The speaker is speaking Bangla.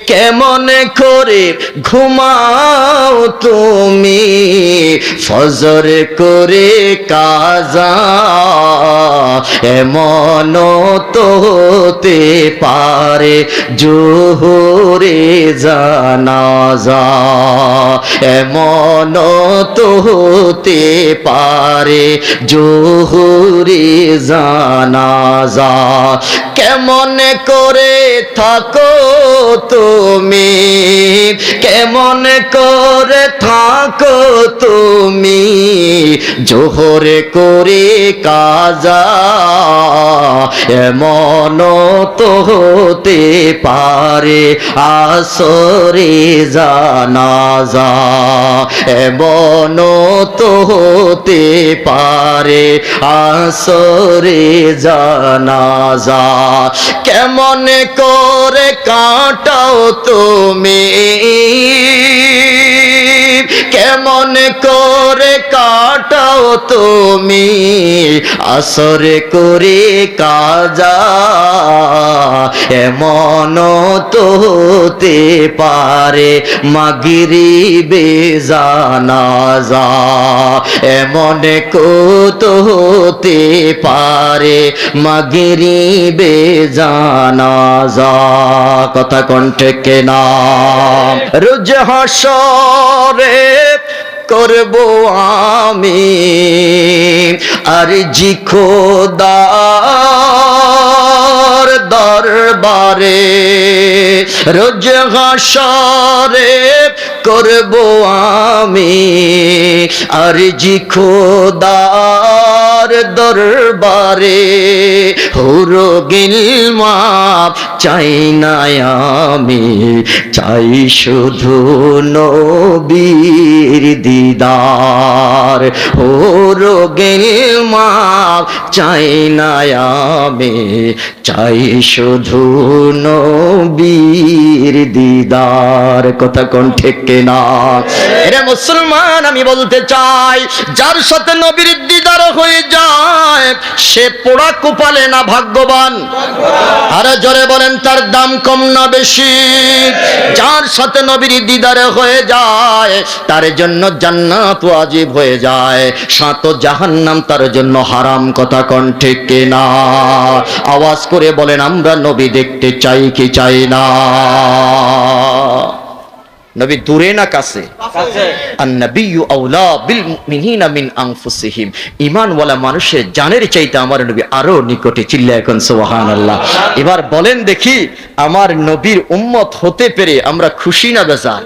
কেমন করে ঘুমাও তুমি ফজর করে কাজা এমন তো হতে পারে জোহরে জানাজা এমন তো হতে পারে জোহরে জানাজা কেমন করে থাকো তুমি কেমন করে থাকো তুমি জোহরে করে কাজা এমন তো হতে পারে আসরে জানাজা এমন তো হতে পারে আসরে জানাজা কেমন করে কাটাও তুমি কেমন করে কাটাও তুমি আসরে করে কাজা এমন তো হতে পারে মাগরিবে জানাজা এমন তো হতে পারে মাগরিবে জানাজা কথা কণ্ঠে কেনা রোজ হাসরে করব আমি আরজি খোদার দরবারে রোজ হাসরে করব আমি আরজি খোদার দরবারে হুরো গিলমা চাই না আমি চাই শুধু নবীর দিদার হুরো গিলমা চাই না আমি চাই শুধু নবীর দিদার কথা কোন ঠিক না রে মুসলমান আমি বলতে চাই যার সাথে নবীর দিদার হয়ে যায় সে পোড়া কপালে না ভাগ্যবান আরে জোরে বলেন তার দাম কম না বেশি যার সাথে নবীর দিদার হয়ে যায় তার জন্য জান্নাত ওয়াজিব হয়ে যায় সাত জাহান্নাম তার জন্য হারাম কথা কোন ঠিক না আওয়াজ করে বলেন আমরা নবী দেখতে চাই কি চাই না নবী দূরে না কাছে আন-নাবিয়্যু আওলা বিল মুমিনিনা মিন আনফুসিহিম ঈমানওয়ালা মানুষের জানের চাইতে আমার নবী আরো নিকটে চিল্লায় এখন সুবহানাল্লাহ এবার বলেন দেখি আমার নবীর উম্মত হতে পেরে আমরা খুশি না বেজার